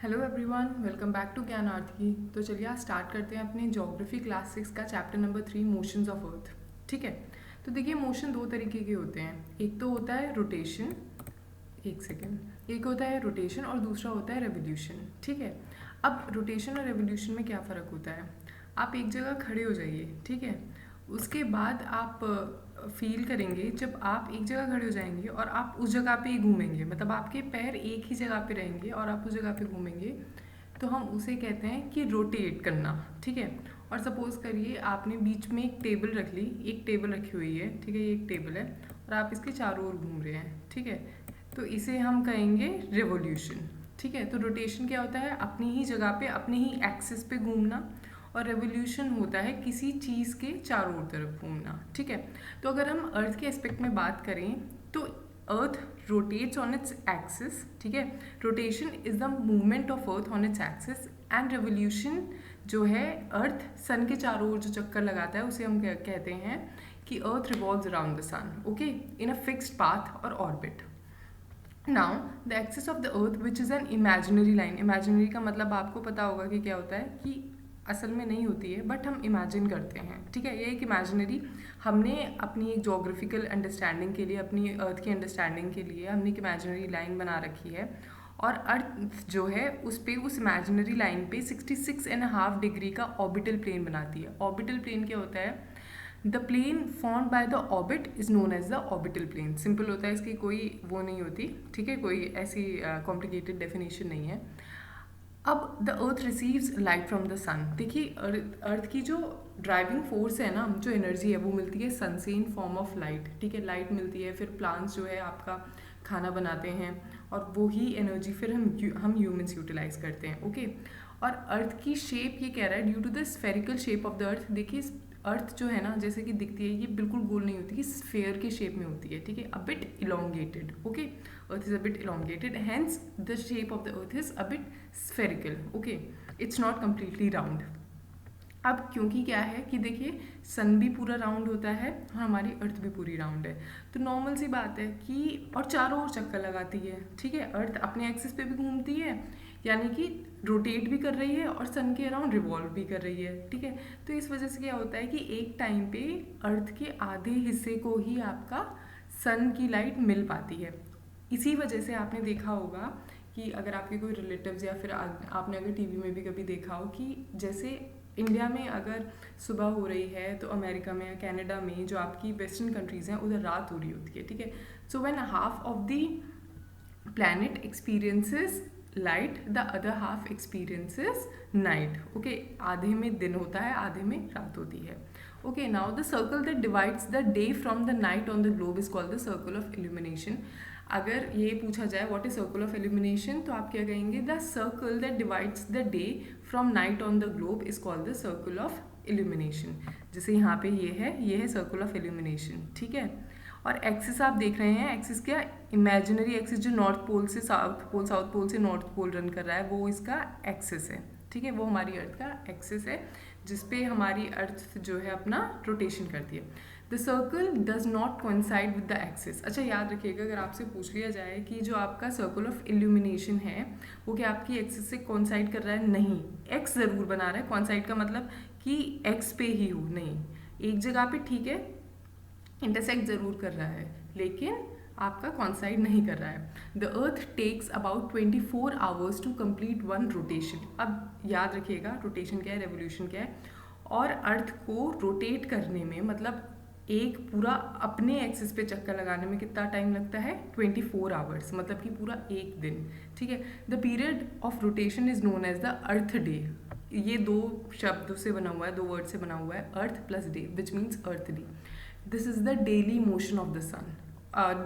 Hello everyone, welcome back to Gyan Aarti. तो चलिए आज स्टार्ट करते हैं अपने ज्योग्राफी क्लास 6 का chapter number 3 motions of earth. ठीक है, तो देखिए मोशन दो तरीके के होते हैं। एक तो होता है रोटेशन, एक सेकेंड, एक होता है रोटेशन और दूसरा होता है रेवोल्यूशन। ठीक है, अब रोटेशन और रेवोल्यूशन में क्या फ़र्क होता है। आप एक जगह खड़े हो जाइए, ठीक है, उसके बाद आप फील करेंगे जब आप एक जगह खड़े हो जाएंगे और आप उस जगह पे ही घूमेंगे, मतलब आपके पैर एक ही जगह पे रहेंगे और आप उस जगह पे घूमेंगे, तो हम उसे कहते हैं कि रोटेट करना। ठीक है, और सपोज करिए आपने बीच में एक टेबल रख ली, एक टेबल रखी हुई है, ठीक है, ये एक टेबल है और आप इसके चारों ओर घूम रहे हैं। ठीक है, तो इसे हम कहेंगे रेवोल्यूशन। ठीक है, तो रोटेशन क्या होता है, अपनी ही जगह पे अपने ही एक्सिस पे घूमना, और रेवोल्यूशन होता है किसी चीज़ के चारों ओर तरफ घूमना। ठीक है, तो अगर हम अर्थ के एस्पेक्ट में बात करें तो अर्थ रोटेट्स ऑन इट्स एक्सिस। ठीक है, rotation is the movement of earth on its axis and revolution जो है अर्थ सन के चारों ओर जो चक्कर लगाता है उसे हम कहते हैं कि earth revolves around the sun, okay, in a fixed path और orbit. Now the axis of the earth which is an imaginary line. Imaginary का मतलब आपको पता होगा कि क्या होता है, कि असल में नहीं होती है बट हम इमेजिन करते हैं। ठीक है, ये एक इमेजिनरी, हमने अपनी एक जोग्राफिकल अंडरस्टैंडिंग के लिए, अपनी अर्थ की अंडरस्टैंडिंग के लिए हमने एक इमेजिनरी लाइन बना रखी है, और अर्थ जो है उस पे, उस इमेजिनरी लाइन पे 66.5 डिग्री का ऑर्बिटल प्लेन बनाती है। ऑर्बिटल प्लेन क्या होता है, the plane formed by the orbit is known as the orbital plane. Simple होता है, इसकी कोई वो नहीं होती। ठीक है, कोई ऐसी कॉम्प्लिकेटेड डेफिनेशन नहीं है। अब the earth receives light from the sun. देखिए अर्थ की जो ड्राइविंग फोर्स है ना, जो एनर्जी है वो मिलती है सन से इन फॉर्म ऑफ लाइट। ठीक है, लाइट मिलती है, फिर प्लांट्स जो है आपका खाना बनाते हैं और वो ही एनर्जी फिर हम ह्यूमंस यूटिलाइज करते हैं। ओके, और अर्थ की शेप ये कह रहा है due to the spherical shape of the earth. देखिए अर्थ जो है ना, जैसे कि दिखती है, ये बिल्कुल गोल नहीं होती, स्फेयर के शेप में होती है। ठीक है, a bit elongated. Okay, earth is a bit elongated, hence the shape of the earth is a bit spherical. Okay, it's not completely round. अब क्योंकि क्या है कि देखिए सन भी पूरा राउंड होता है और हमारी अर्थ भी पूरी राउंड है, तो नॉर्मल सी बात है कि, और चारों ओर चक्कर लगाती है। ठीक है, अर्थ अपने एक्सिस पे भी घूमती है, यानी कि रोटेट भी कर रही है और सन के अराउंड रिवॉल्व भी कर रही है। ठीक है, तो इस वजह से क्या होता है कि एक टाइम पे अर्थ के आधे हिस्से को ही आपका सन की लाइट मिल पाती है। इसी वजह से आपने देखा होगा कि अगर आपके कोई रिलेटिव्स या फिर आपने अगर टीवी में भी कभी देखा हो कि जैसे इंडिया में अगर सुबह हो रही है तो अमेरिका में या कनाडा में, जो आपकी वेस्टर्न कंट्रीज़ हैं, उधर रात हो रही होती है। ठीक है, so when half of the planet experiences light, the other half experiences night. Okay, आधे में दिन होता है, आधे में रात होती है। Okay, now the circle that divides the day from the night on the globe is called the circle of illumination. अगर ये पूछा जाए what is circle of illumination, तो आप क्या कहेंगे, the circle that divides the day from night on the globe is called the circle of illumination. जैसे यहाँ पे ये है सर्कल ऑफ इल्यूमिनेशन। ठीक है, और एक्सिस आप देख रहे हैं, एक्सिस क्या, इमेजिनरी एक्सिस जो नॉर्थ पोल से साउथ पोल, साउथ पोल से नॉर्थ पोल रन कर रहा है, वो इसका एक्सिस है। ठीक है, वो हमारी अर्थ का एक्सिस है जिसपे हमारी अर्थ जो है अपना रोटेशन करती है। The circle does not coincide with the axis. अच्छा याद रखिएगा, अगर आपसे पूछ लिया जाए कि जो आपका सर्कल ऑफ इल्यूमिनेशन है वो क्या आपकी एक्सिस से कोइंसाइड कर रहा है, नहीं, एक्स ज़रूर बना रहा है। कोइंसाइड का मतलब कि एक्स पे ही हो, नहीं, एक जगह पे ठीक है इंटरसेक्ट ज़रूर कर रहा है, लेकिन आपका कॉन्साइड नहीं कर रहा है। The earth takes about 24 hours to complete one rotation. अब याद रखिएगा रोटेशन क्या है, रेवोल्यूशन क्या है, और अर्थ को रोटेट करने में, मतलब एक पूरा अपने एक्सिस पे चक्कर लगाने में कितना टाइम लगता है, 24 आवर्स, मतलब कि पूरा एक दिन। ठीक है, the period of rotation is known as the earth day. ये दो शब्दों से बना हुआ है, दो वर्ड से बना हुआ है, earth plus day, which means earth day. This is the daily motion of the sun,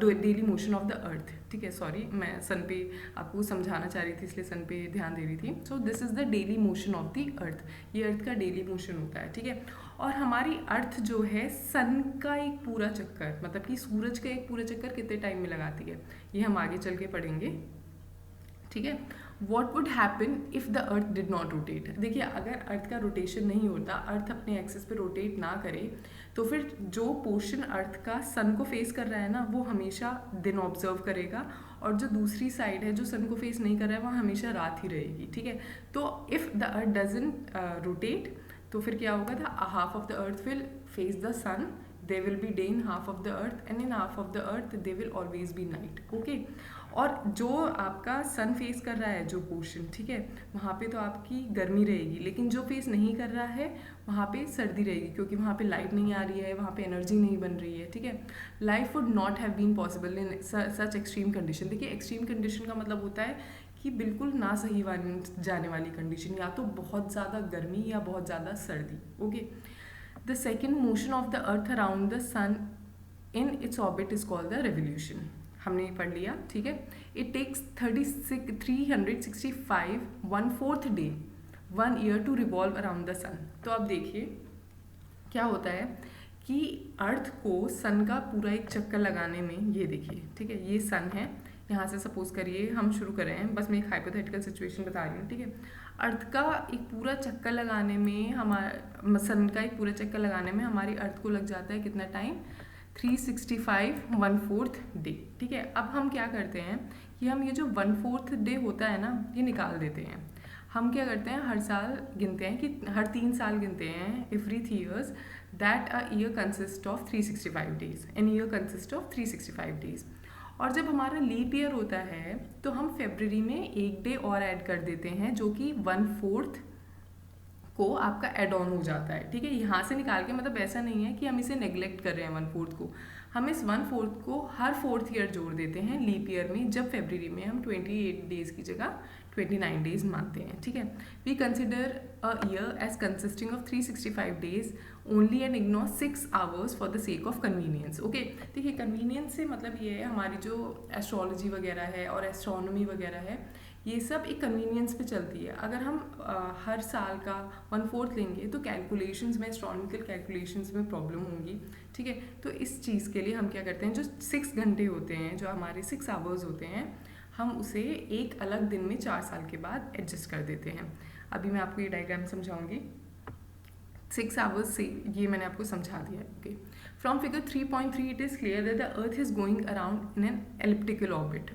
daily motion of the earth. ठीक है, सॉरी मैं सन पे आपको समझाना चाह रही थी इसलिए सन पे ध्यान दे रही थी। So this is the daily motion of the अर्थ, ये अर्थ का डेली मोशन होता है। ठीक है, और हमारी अर्थ जो है सन का एक पूरा चक्कर, मतलब कि सूरज का एक पूरा चक्कर कितने टाइम में लगाती है, ये हम आगे चल के पढ़ेंगे। ठीक है, what would happen if the earth did not rotate. देखिए अगर अर्थ का रोटेशन नहीं होता, अर्थ अपने एक्सिस पे रोटेट ना करे, तो फिर जो पोर्शन अर्थ का सन को फेस कर रहा है ना, वो हमेशा दिन ऑब्जर्व करेगा और जो दूसरी साइड है जो सन को फेस नहीं कर रहा है वहाँ हमेशा रात ही रहेगी, ठीक है। तो if the earth doesn't rotate तो फिर क्या होगा, the half of the earth will face the sun, they will be day in half of the earth and in half of the earth they will always be night, okay. और जो आपका सन face कर रहा है जो portion, ठीक है, वहाँ पे तो आपकी गर्मी रहेगी, लेकिन जो फेस नहीं कर रहा है वहाँ पे सर्दी रहेगी, क्योंकि वहाँ पे लाइट नहीं आ रही है, वहाँ पे एनर्जी नहीं बन रही है, ठीक है। Life would not have been possible in such extreme condition. देखिए एक्सट्रीम कंडीशन का मतलब होता है कि बिल्कुल ना सही जाने वाली कंडीशन, या तो बहुत ज़्यादा गर्मी या बहुत ज़्यादा सर्दी, okay. The second motion of the earth around the sun in its orbit is called the revolution. हमने पढ़ लिया, ठीक है। It takes 365 1/4 day 1 year to revolve around the sun. तो अब देखिए क्या होता है कि अर्थ को सन का पूरा एक चक्कर लगाने में, ये देखिए, ठीक है, ये सन है, यहाँ से सपोज करिए हम शुरू कर रहे हैं, बस मैं एक हाइपोथेटिकल सिचुएशन बता रही हूँ, ठीक है। अर्थ का एक पूरा चक्कर लगाने में सन का एक पूरा चक्कर लगाने में हमारी अर्थ को लग जाता है कितना टाइम, 365 1/4 डे, ठीक है। अब हम क्या करते हैं कि हम ये जो 1/4 डे होता है ना, ये निकाल देते हैं। हम क्या करते हैं, हर साल गिनते हैं कि हर 3 साल गिनते हैं, every 3 years, that a year consist of 365 days, an year consist of 365 days. और जब हमारा लीप ईयर होता है तो हम फरवरी में एक डे और ऐड कर देते हैं, जो कि 1/4 को आपका एड ऑन हो जाता है, ठीक है। यहाँ से निकाल के, मतलब ऐसा नहीं है कि हम इसे नेग्लेक्ट कर रहे हैं 1/4 को, हम इस 1/4 को हर 4th ईयर जोड़ देते हैं लीप ईयर में, जब फरवरी में हम 28 डेज की जगह 29 डेज मानते हैं, ठीक है। We consider a year as consisting of 365 days only and ignore 6 hours for the sake of convenience, okay. देखिए कन्वीनियंस से मतलब ये है, हमारी जो एस्ट्रोलॉजी वगैरह है और एस्ट्रोनॉमी वगैरह है, ये सब एक कन्वीनियंस पे चलती है। अगर हम हर साल का 1/4 लेंगे तो कैलकुलेशंस में, एस्ट्रोनॉमिकल कैलकुलेशंस में प्रॉब्लम होंगी, ठीक है। तो इस चीज़ के लिए हम क्या करते हैं, जो 6 घंटे होते हैं, जो हमारे 6 hours होते हैं, हम उसे एक अलग दिन में 4 साल के बाद एडजस्ट कर देते हैं। अभी मैं आपको ये डायग्राम समझाऊंगी। 6 hours से ये मैंने आपको समझा दिया है, okay. From figure 3.3 it is clear that the earth is going around in an elliptical orbit,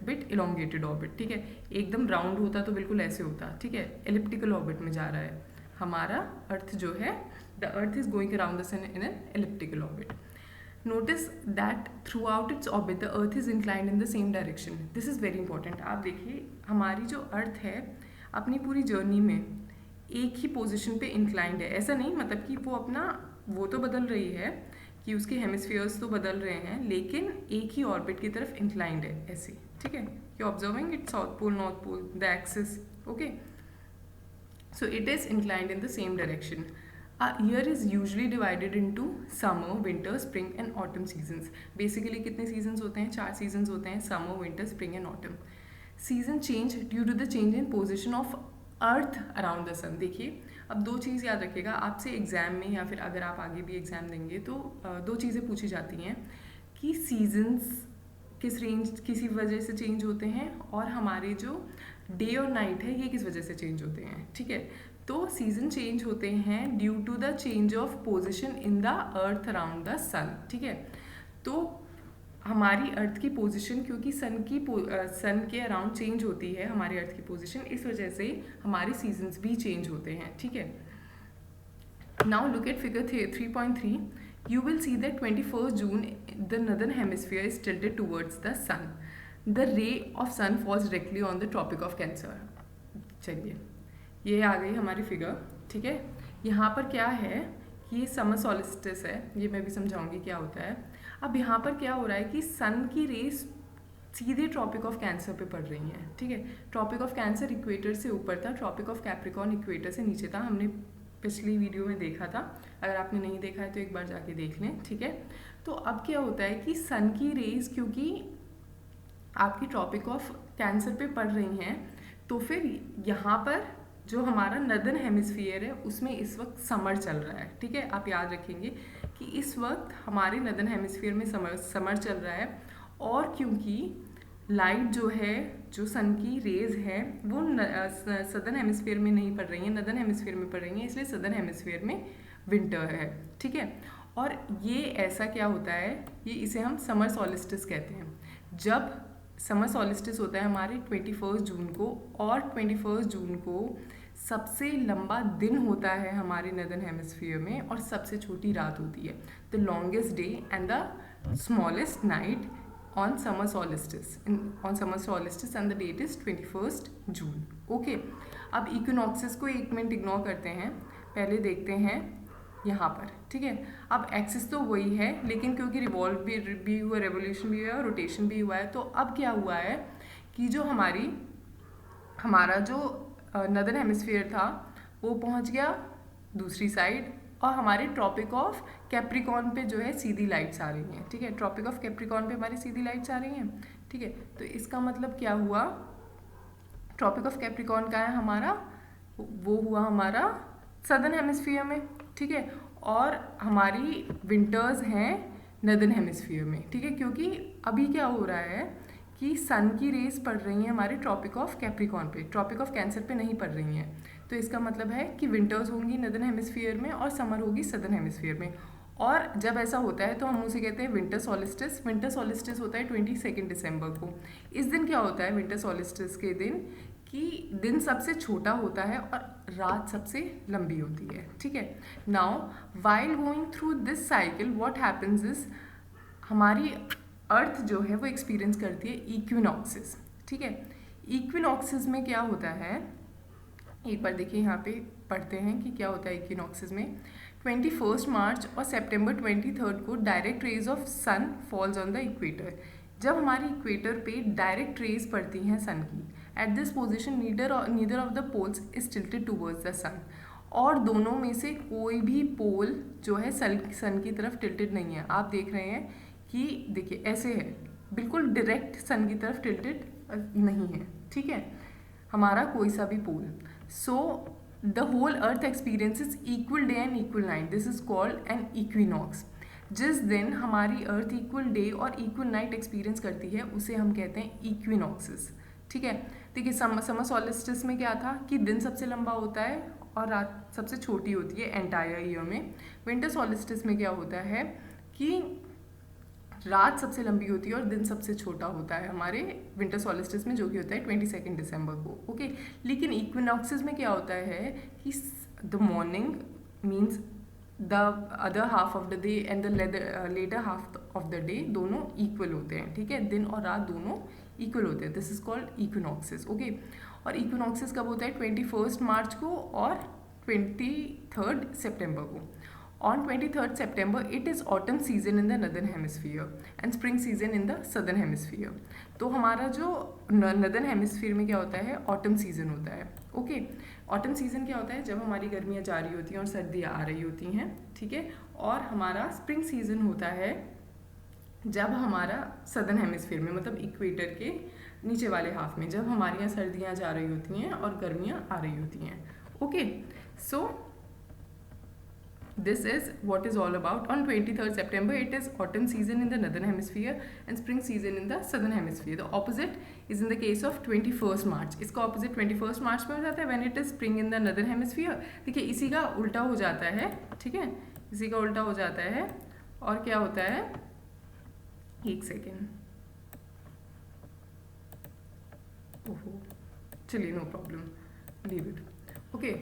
bit elongated orbit, ठीक है। एकदम राउंड होता तो बिल्कुल ऐसे होता, ठीक है, एलिप्टिकल ऑर्बिट में जा रहा है हमारा अर्थ जो है। The earth is going around the sun in an elliptical orbit. Notice that throughout its orbit the earth is inclined in the same direction. This is very important. आप देखिए हमारी जो अर्थ है अपनी पूरी जर्नी में एक ही पोजीशन पे इंक्लाइंड है। ऐसा नहीं मतलब कि वो अपना वो तो बदल रही है कि उसके हेमिस्फीयर्स तो बदल रहे हैं, लेकिन एक ही ऑर्बिट की तरफ इंक्लाइंड है, ऐसे, ठीक है। You observing it south pole, north pole, the axis, okay. So it is inclined in the same direction. A year is usually divided into summer, winter, spring and autumn seasons. Basically कितने seasons होते हैं, 4 seasons होते हैं, summer, winter, spring and autumn. Season change due to the change in position of earth around the sun. देखिए अब 2 चीज़ याद रखिएगा, आपसे एग्जाम में या फिर अगर आप आगे भी एग्जाम देंगे तो 2 चीज़ें पूछी जाती हैं कि सीजन्स किसी वजह से चेंज होते हैं और हमारे जो डे और नाइट है ये किस वजह से चेंज होते हैं, ठीक है। तो सीजन चेंज होते हैं due to the change of position in the earth around the sun, ठीक है। तो हमारी अर्थ की पोजीशन क्योंकि सन के अराउंड चेंज होती है हमारी अर्थ की पोजीशन, इस वजह से हमारे सीजन्स भी चेंज होते हैं, ठीक है। Now look at figure 3.3. You will see that 21st June the northern hemisphere is tilted towards the sun. The ray of sun falls directly on the Tropic of Cancer. चलिए ये आ गई हमारी figure, ठीक है। यहाँ पर क्या है कि ये समर सॉलिस्टिस है, ये मैं भी समझाऊंगी क्या होता है। अब यहाँ पर क्या हो रहा है कि सन की रेस सीधे ट्रॉपिक ऑफ कैंसर पे पड़ रही हैं, ठीक है। ट्रॉपिक ऑफ कैंसर इक्वेटर से ऊपर था, ट्रॉपिक ऑफ कैप्रिकॉर्न इक्वेटर से नीचे था, हमने पिछली वीडियो में देखा था। अगर आपने नहीं देखा है तो एक बार जाके देख लें, ठीक है। तो अब क्या होता है कि सन की रेस क्योंकि आपकी ट्रॉपिक ऑफ कैंसर पे पड़ रही हैं, तो फिर यहाँ पर जो हमारा नर्दर्न हेमिस्फीयर है उसमें इस वक्त समर चल रहा है, ठीक है। आप याद रखेंगे कि इस वक्त हमारे नर्दर्न हेमिस्फीयर में समर चल रहा है, और क्योंकि लाइट जो है, जो सन की रेज है वो सदर्न हेमिस्फीयर में नहीं पड़ रही है, नर्दर्न हेमिस्फीयर में पड़ रही है, इसलिए सदर्न हेमिस्फीयर में विंटर है, ठीक है। और ये ऐसा क्या होता है, ये इसे हम समर सॉलिस्टिस कहते हैं। जब समर सॉलिस्टिस होता है हमारे 21 जून को, और 21 जून को सबसे लंबा दिन होता है हमारे नदर्न हेमिस्फीयर में, और सबसे छोटी रात होती है, the longest day and the smallest night on summer solstice and the date is 21st June. Okay, अब इक्विनॉक्सेस को 1 मिनट इग्नोर करते हैं, पहले देखते हैं यहाँ पर, ठीक है। अब एक्सिस तो वही है, लेकिन क्योंकि रिवॉल्व भी हुआ, रेवोल्यूशन भी हुआ, रोटेशन भी हुआ है, तो अब क्या हुआ है कि जो हमारा जो नदर्न हेमिस्फीयर था वो पहुँच गया दूसरी साइड, और हमारे ट्रॉपिक ऑफ कैप्रिकॉर्न पे जो है सीधी लाइट्स आ रही हैं, ठीक है। ट्रॉपिक ऑफ कैप्रिकॉर्न पे हमारी सीधी लाइट्स आ रही हैं, ठीक है। तो इसका मतलब क्या हुआ, ट्रॉपिक ऑफ कैप्रिकॉर्न का है हमारा, वो हुआ हमारा सदर्न हेमिस्फीयर में, ठीक है। और हमारी विंटर्स हैं नदर्न हेमिस्फीयर में, ठीक है, क्योंकि अभी क्या हो रहा है कि सन की रेज पड़ रही हैं हमारे ट्रॉपिक ऑफ कैप्रिकॉर्न पे, ट्रॉपिक ऑफ कैंसर पे नहीं पड़ रही हैं। तो इसका मतलब है कि विंटर्स होंगी नदर्न हेमिस्फीयर में और समर होगी सदर्न हेमिस्फीयर में। और जब ऐसा होता है तो हम उसे कहते हैं विंटर सॉलिस्टिस। विंटर सॉलिस्टिस होता है 22 दिसंबर को। इस दिन क्या होता है विंटर सॉलिस्टिस के दिन, कि दिन सबसे छोटा होता है और रात सबसे लंबी होती है, ठीक है। Now while going through this cycle what happens is, हमारी अर्थ जो है वो एक्सपीरियंस करती है इक्विनॉक्सिस, ठीक है। इक्विनॉक्सिस में क्या होता है, एक बार देखिए यहाँ पे पढ़ते हैं कि क्या होता है इक्विनॉक्सिस में। 21 मार्च और सितंबर 23 को direct rays of sun falls on the equator. जब हमारी इक्वेटर पे डायरेक्ट रेज पड़ती हैं सन की, at this position neither of the poles is tilted towards the sun, और दोनों में से कोई भी पोल जो है सन की तरफ टिल्टेड नहीं है। आप देख रहे हैं कि देखिए ऐसे है, बिल्कुल डायरेक्ट सन की तरफ टिल्टेड नहीं है, ठीक है, हमारा कोई सा भी pole. So the whole earth experiences equal day and equal night, this is called an equinox. जिस दिन हमारी अर्थ इक्वल डे और इक्वल नाइट एक्सपीरियंस करती है उसे हम कहते हैं इक्विनॉक्सिस, ठीक है। देखिए समर सॉलिस्टिस में क्या था कि दिन सबसे लंबा होता है और रात सबसे छोटी होती है एंटायर ईयर में। विंटर सॉलिस्टिस में क्या होता है कि रात सबसे लंबी होती है और दिन सबसे छोटा होता है हमारे विंटर सॉलिस्टिस में, जो कि होता है 22 दिसंबर को, ओके। लेकिन इक्विनॉक्सिस में क्या होता है कि the morning means the other half of the day and the latter half of the day दोनों इक्वल होते हैं, ठीक है, दिन और रात दोनों इक्वल होते हैं, दिस इज कॉल्ड इक्विनॉक्सिस, ओके। और इक्विनॉक्सिस कब होता है 21 मार्च को और 23 सितंबर को। On 23 September, it is autumn season in the northern hemisphere and spring season in the southern hemisphere. तो हमारा जो नदर्न हेमिस्फीयर में क्या होता है, ऑटम सीजन होता है, ओके। ऑटम सीजन क्या होता है, जब हमारी गर्मियाँ जा रही होती हैं और सर्दियाँ आ रही होती हैं, ठीक है। और हमारा स्प्रिंग सीजन होता है जब हमारा सदर्न हेमिस्फीयर में, मतलब इक्वेटर के नीचे वाले हाफ में, जब हमारे यहाँ सर्दियाँ जा रही होती हैं और गर्मियाँ आ रही होती हैं, okay. So this is what is all about. On 23 September, it is autumn season in the northern hemisphere and spring season in the southern hemisphere. The opposite is in the case of 21st March. इसका opposite 21st March में हो जाता है when it is spring in the northern hemisphere. देखिए इसी का उल्टा हो जाता है, ठीक है, इसी का उल्टा हो जाता है। और क्या होता है, एक सेकेंड, ओहो, चलिए no problem, leave it, okay.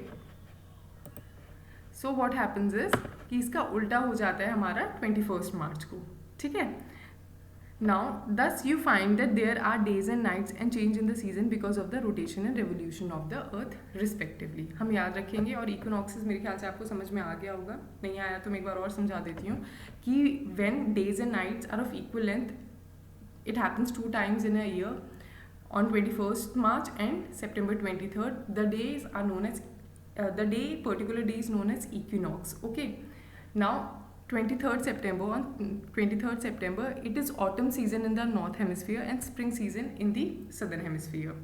So what happens is कि इसका उल्टा हो जाता है हमारा 21 मार्च को, ठीक है। Now thus you find that there are days and nights and change in the season because of the rotation and revolution of the earth respectively. हम याद रखेंगे। और इक्विनॉक्सिस मेरे ख्याल से आपको समझ में आ गया होगा, नहीं आया तो मैं एक बार और समझा देती हूँ कि when days and nights are of equal length, it happens 2 times in a year, on 21st March and September 23rd. The days are known as particular day is known as equinox, okay. Now 23rd September, on 23rd September, it is autumn season in the north hemisphere and spring season in the southern hemisphere.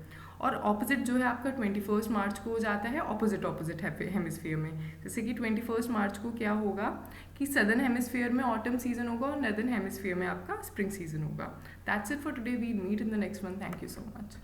और opposite जो है आपका 21 मार्च को हो जाता है opposite hemisphere में। जैसे कि 21 मार्च को क्या होगा कि सदर्न हेमिस्फीयर में ऑटम सीजन होगा और नॉर्दर्न हेमिस्फीयर में आपका स्प्रिंग सीजन होगा। That's it for today, we meet in the next one. Thank you so much.